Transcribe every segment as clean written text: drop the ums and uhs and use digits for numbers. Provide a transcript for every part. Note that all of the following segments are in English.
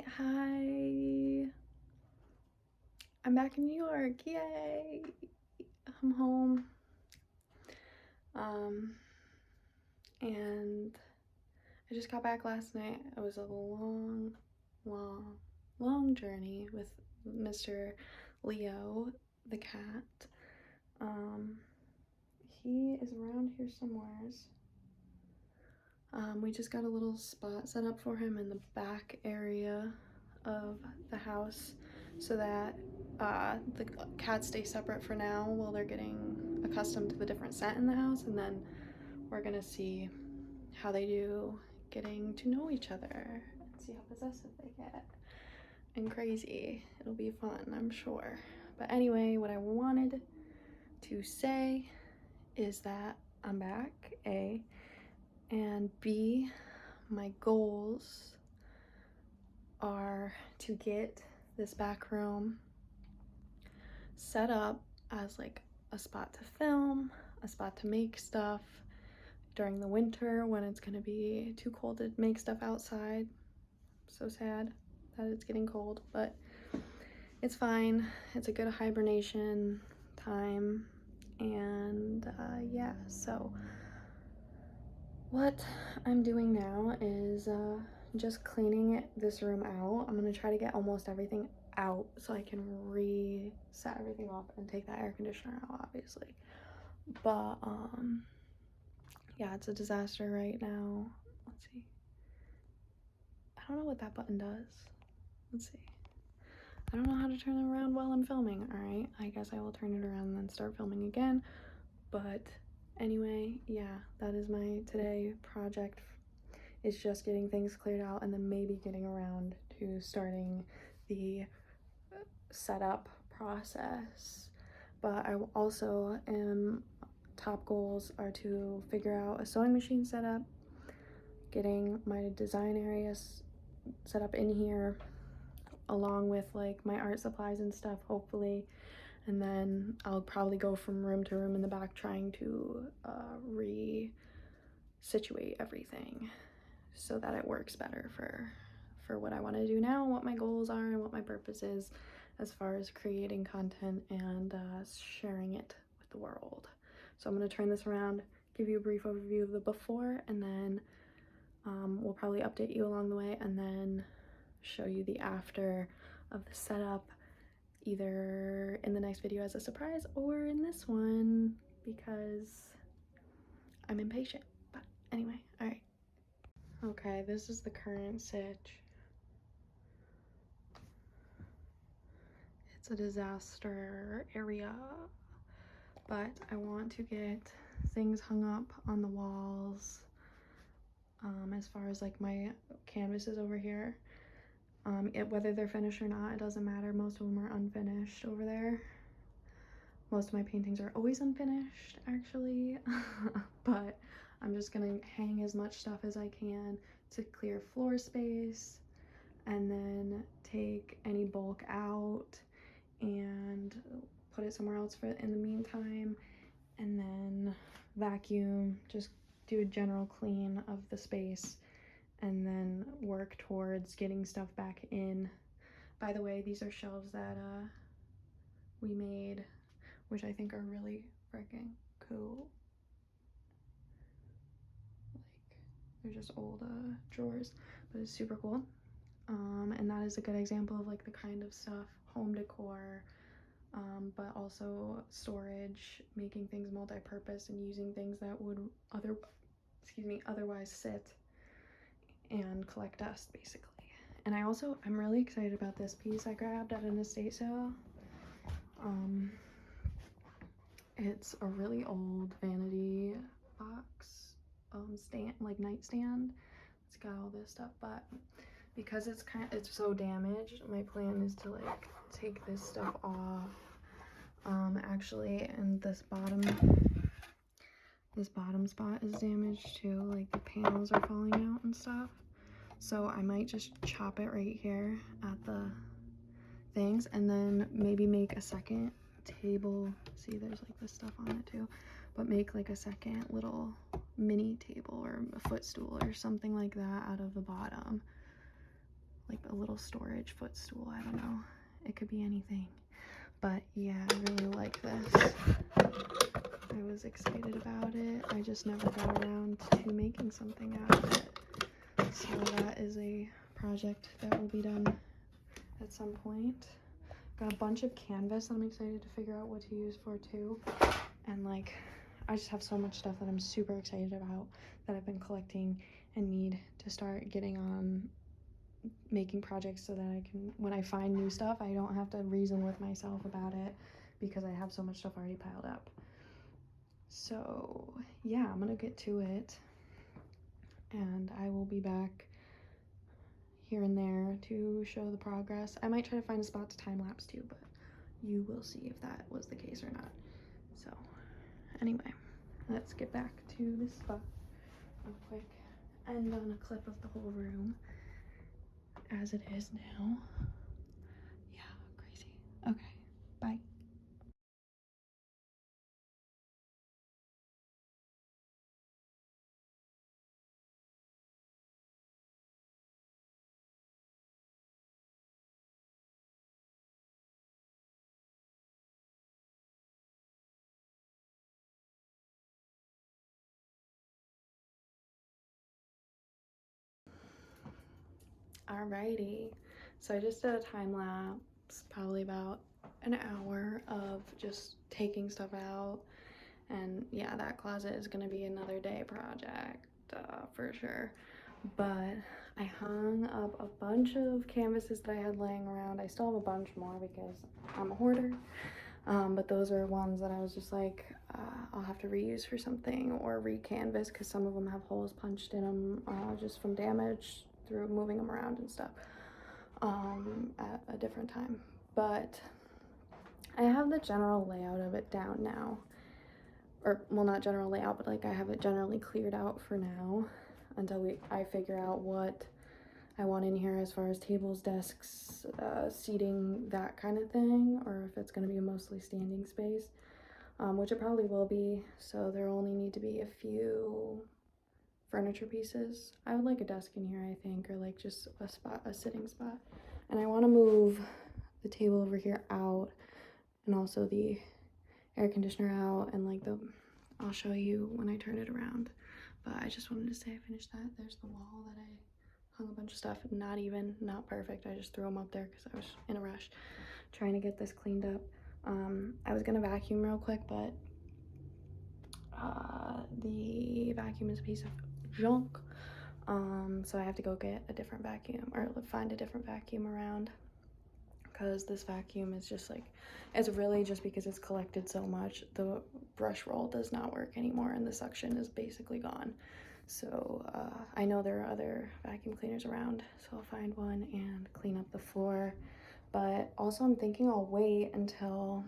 Hi. I'm back in New York. Yay. I'm home. And I just got back last night. It was a long journey with Mr. Leo, the cat. He is around here somewheres. We just got a little spot set up for him in the back area of the house so that the cats stay separate for now while they're getting accustomed to the different scent in the house, and then we're gonna see how they do getting to know each other and see how possessive they get and crazy. It'll be fun, I'm sure. But anyway, what I wanted to say is that I'm back, A, and B, my goals are to get this back room set up as like a spot to film, a spot to make stuff during the winter when it's gonna be too cold to make stuff outside. So sad that it's getting cold, but it's fine. It's a good hibernation time. And yeah, so what I'm doing now is just cleaning this room out. I'm gonna try to get almost everything out so I can reset everything off and take that air conditioner out, obviously. But yeah, it's a disaster right now. Let's see. I don't know what that button does. Let's see. I don't know how to turn it around while I'm filming. All right, I guess I will turn it around and then start filming again. But anyway, yeah, that is my today project. Is just getting things cleared out and then maybe getting around to starting the setup process. But I also top goals are to figure out a sewing machine setup, getting my design areas set up in here along with like my art supplies and stuff, hopefully. And then I'll probably go from room to room in the back trying to re-situate everything so that it works better for what I want to do now, what my goals are, and what my purpose is as far as creating content and sharing it with the world. So I'm going to turn this around, give you a brief overview of the before, and then we'll probably update you along the way and then show you the after of the setup, either in the next video as a surprise or in this one because I'm impatient. But anyway, all right. Okay, this is the current sitch. It's a disaster area, but I want to get things hung up on the walls. As far as like my canvases over here, whether they're finished or not, it doesn't matter. Most of them are unfinished over there. Most of my paintings are always unfinished, actually. But I'm just gonna hang as much stuff as I can to clear floor space and then take any bulk out and put it somewhere else for in the meantime, and then vacuum, just do a general clean of the space and then work towards getting stuff back in. By the way, these are shelves that we made, which I think are really freaking cool. Like, they're just old drawers, but it's super cool. And that is a good example of like the kind of stuff, home decor, but also storage, making things multi-purpose and using things that would otherwise sit and collect dust, basically. And I'm really excited about this piece I grabbed at an estate sale. It's a really old vanity box stand, like nightstand. It's got all this stuff, but because it's so damaged, my plan is to like take this stuff off. Actually, and this bottom spot is damaged too, like the panels are falling out and stuff. So I might just chop it right here at the things and then maybe make a second table. See, there's like this stuff on it too, but make like a second little mini table or a footstool or something like that out of the bottom, like a little storage footstool. I don't know. It could be anything. But yeah, I really like this. I was excited about it. I just never got around to making something out of it. So that is a project that will be done at some point. Got a bunch of canvas that I'm excited to figure out what to use for too. And like, I just have so much stuff that I'm super excited about that I've been collecting and need to start getting on making projects so that I can, when I find new stuff, I don't have to reason with myself about it because I have so much stuff already piled up. So yeah, I'm gonna get to it and I will be back here and there to show the progress. I might try to find a spot to time lapse too, but you will see if that was the case or not. So anyway, let's get back to this spot real quick. End on a clip of the whole room as it is now. Yeah, crazy. Okay, bye. Alrighty, so I just did a time lapse, probably about an hour of just taking stuff out. And yeah, that closet is gonna be another day project for sure. But I hung up a bunch of canvases that I had laying around. I still have a bunch more because I'm a hoarder. But those are ones that I was just like, I'll have to reuse for something or re-canvas because some of them have holes punched in them just from damage through moving them around and stuff at a different time. But I have the general layout of it down now. Or, well, not general layout, but like I have it generally cleared out for now until I figure out what I want in here as far as tables, desks, seating, that kind of thing, or if it's going to be a mostly standing space, which it probably will be. So there'll only need to be a few furniture pieces. I would like a desk in here, I think, or like just a sitting spot. And I want to move the table over here out and also the air conditioner out and like I'll show you when I turn it around. But I just wanted to say I finished that. There's the wall that I hung a bunch of stuff, not perfect. I just threw them up there because I was in a rush trying to get this cleaned up. I was gonna vacuum real quick, but the vacuum is a piece of junk. So I have to go get a different vacuum or find a different vacuum around because this vacuum is just like, it's really just because it's collected so much. The brush roll does not work anymore and the suction is basically gone. So I know there are other vacuum cleaners around, so I'll find one and clean up the floor. But also I'm thinking I'll wait until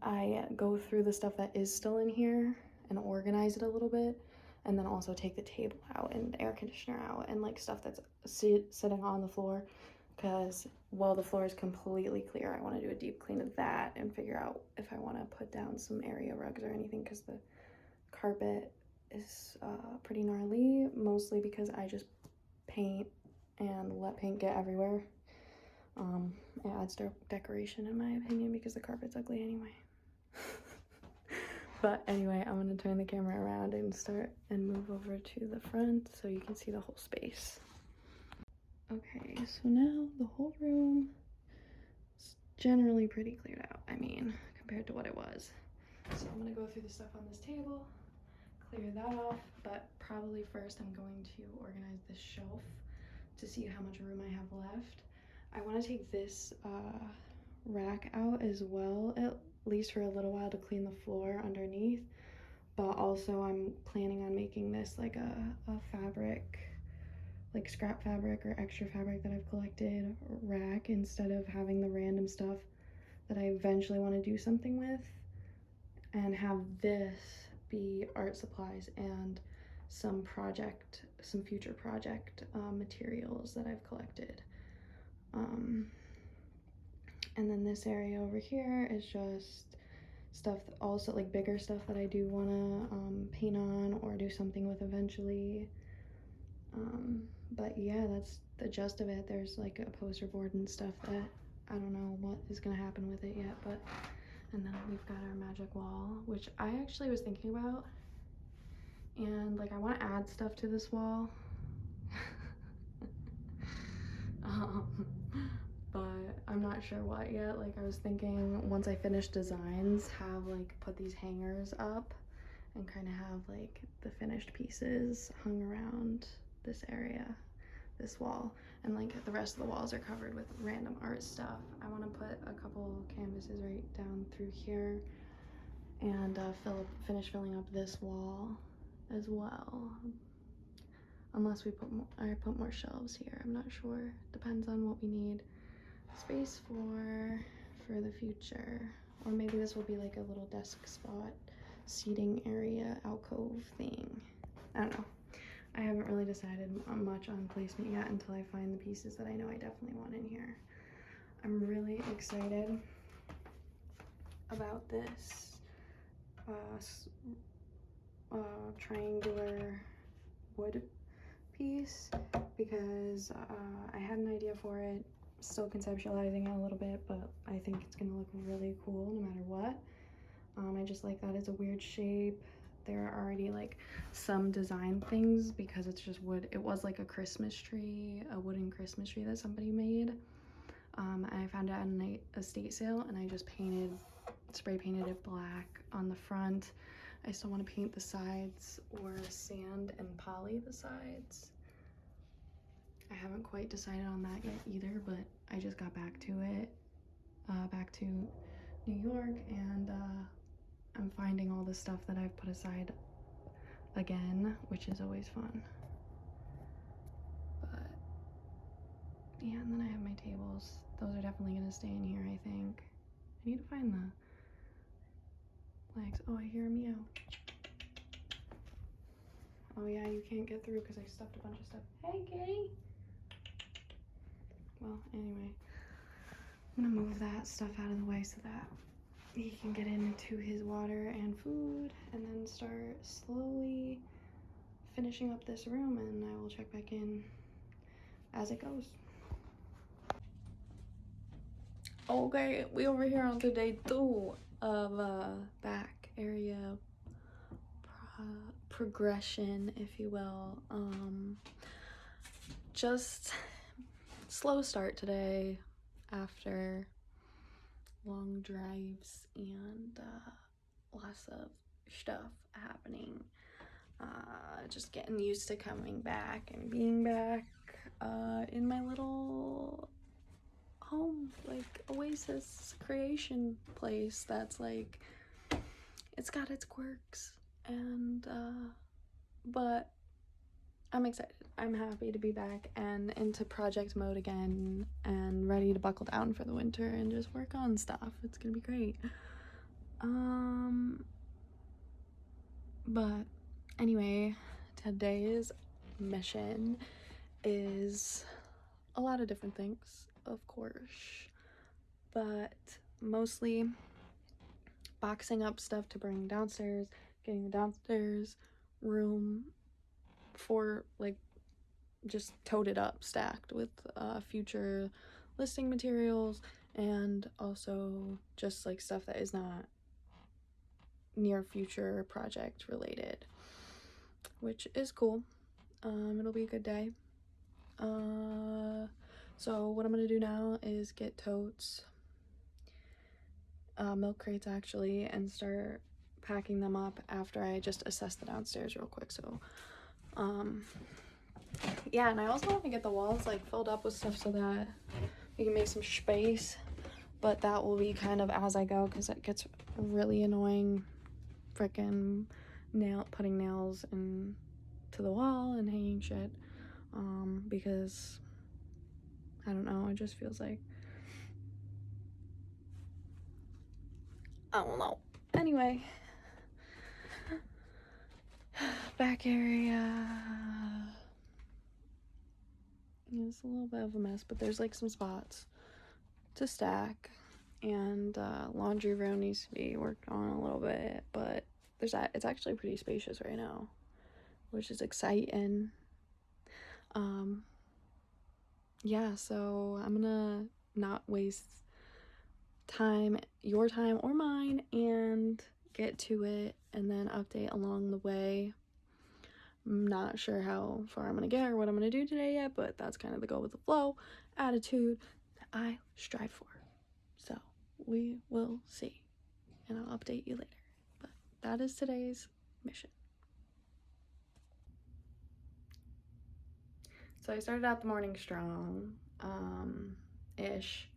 I go through the stuff that is still in here and organize it a little bit, and then also take the table out and the air conditioner out and like stuff that's sitting on the floor, because while the floor is completely clear, I want to do a deep clean of that and figure out if I want to put down some area rugs or anything, because the carpet is pretty gnarly, mostly because I just paint and let paint get everywhere. It adds decoration in my opinion because the carpet's ugly anyway. But anyway, I'm gonna turn the camera around and start and move over to the front so you can see the whole space. Okay, so now the whole room is generally pretty cleared out, I mean, compared to what it was. So I'm gonna go through the stuff on this table, clear that off, but probably first I'm going to organize this shelf to see how much room I have left. I want to take this rack out as well, at least for a little while, to clean the floor underneath, but also I'm planning on making this like a fabric, like scrap fabric or extra fabric that I've collected rack, instead of having the random stuff that I eventually want to do something with, and have this be art supplies and some future project materials that I've collected. And then this area over here is just stuff, also like bigger stuff that I do want to paint on or do something with eventually. But yeah, that's the gist of it. There's like a poster board and stuff that I don't know what is gonna happen with it yet, but and then we've got our magic wall, which I actually was thinking about, and like I want to add stuff to this wall. um, but I'm not sure what yet. Like I was thinking once I finish designs, have like put these hangers up and kind of have like the finished pieces hung around this area, this wall, and like the rest of the walls are covered with random art stuff. I want to put a couple canvases right down through here and finish filling up this wall as well. Unless we I put more shelves here, I'm not sure. Depends on what we need space for the future. Or maybe this will be like a little desk spot, seating area, alcove thing. I don't know. I haven't really decided much on placement yet until I find the pieces that I know I definitely want in here. I'm really excited about this triangular wood piece because I had an idea for it, still conceptualizing it a little bit, but I think it's gonna look really cool no matter what. I just like that it's a weird shape. There are already like some design things because it's just wood. It was like a Christmas tree, a wooden Christmas tree that somebody made. I found it at an estate sale and I just spray painted it black on the front. I still want to paint the sides or sand and poly the sides. I haven't quite decided on that yet either, but I just got back to it, back to New York, and I'm finding all the stuff that I've put aside again, which is always fun. But yeah, and then I have my tables. Those are definitely gonna stay in here, I think. I need to find the legs. Oh, I hear a meow. Oh yeah, you can't get through because I stuffed a bunch of stuff. Hey, kitty. Well, anyway, I'm gonna move that stuff out of the way so that he can get into his water and food, and then start slowly finishing up this room, and I will check back in as it goes. Okay, we over here on to day 2 of back area progression, if you will. Just slow start today after long drives and lots of stuff happening. Just getting used to coming back and being back in my little home, like oasis creation place that's like, it's got its quirks, and but I'm excited. I'm happy to be back and into project mode again and ready to buckle down for the winter and just work on stuff. It's gonna be great. But anyway, today's mission is a lot of different things, of course, but mostly boxing up stuff to bring downstairs, getting the downstairs room for like just toted up, stacked with future listing materials, and also just like stuff that is not near future project related, which is cool. It'll be a good day. So what I'm gonna do now is get totes, milk crates actually, and start packing them up after I just assess the downstairs real quick. So yeah, and I also want to get the walls like filled up with stuff so that we can make some space, but that will be kind of as I go because it gets really annoying freaking putting nails into the wall and hanging shit, because I don't know, it just feels like, I don't know. Anyway, back area. It's a little bit of a mess, but there's like some spots to stack, and laundry room needs to be worked on a little bit, but it's actually pretty spacious right now, which is exciting. Yeah, so I'm gonna not waste time, your time or mine, and get to it and then update along the way. I'm not sure how far I'm gonna get or what I'm gonna do today yet, but that's kind of the go with the flow attitude that I strive for. So we will see, and I'll update you later. But that is today's mission. So I started out the morning strong, ish,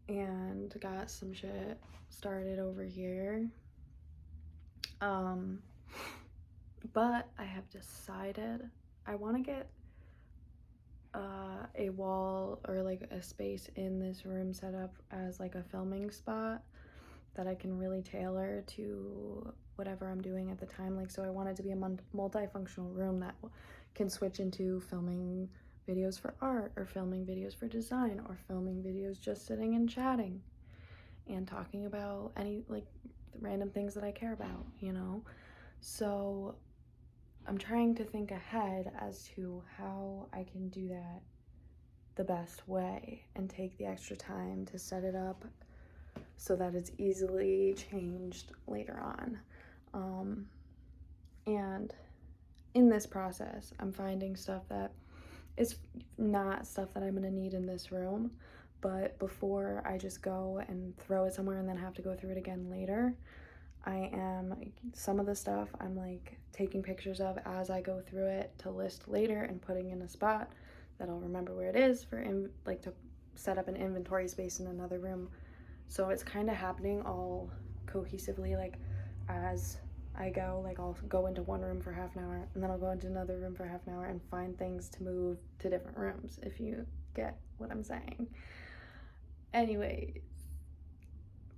and got some shit started over here. But I have decided I want to get a wall or like a space in this room set up as like a filming spot that I can really tailor to whatever I'm doing at the time. Like, so I want it to be a multifunctional room that can switch into filming videos for art, or filming videos for design, or filming videos just sitting and chatting and talking about any like random things that I care about, you know? So I'm trying to think ahead as to how I can do that the best way and take the extra time to set it up so that it's easily changed later on. And in this process, I'm finding stuff that is not stuff that I'm gonna need in this room, but before I just go and throw it somewhere and then have to go through it again later, some of the stuff I'm like taking pictures of as I go through it to list later and putting in a spot that I'll remember where it is for like to set up an inventory space in another room. So it's kind of happening all cohesively, like as I go, like I'll go into one room for half an hour and then I'll go into another room for half an hour and find things to move to different rooms, if you get what I'm saying. Anyway,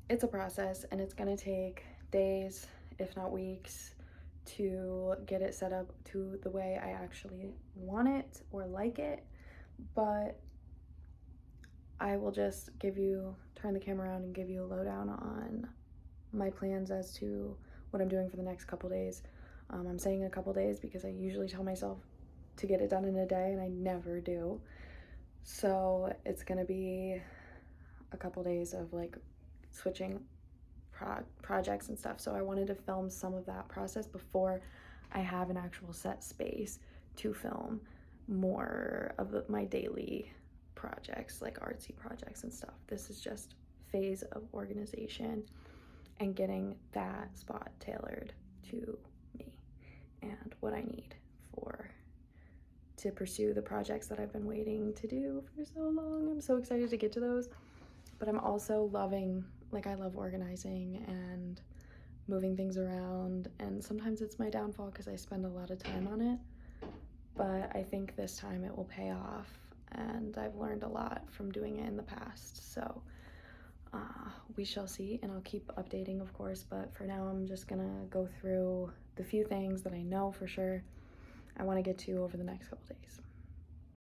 it's a process and it's gonna take days, if not weeks, to get it set up to the way I actually want it or like it. But I will just turn the camera around and give you a lowdown on my plans as to what I'm doing for the next couple days. I'm saying a couple days because I usually tell myself to get it done in a day and I never do. So it's gonna be a couple days of like switching projects and stuff. So I wanted to film some of that process before I have an actual set space to film more of my daily projects, like artsy projects and stuff. This is just phase of organization and getting that spot tailored to me and what I need to pursue the projects that I've been waiting to do for so long. I'm so excited to get to those, but I'm also loving, like I love organizing and moving things around, and sometimes it's my downfall because I spend a lot of time on it, but I think this time it will pay off and I've learned a lot from doing it in the past. So we shall see, and I'll keep updating, of course, but for now I'm just gonna go through the few things that I know for sure I want to get to over the next couple days.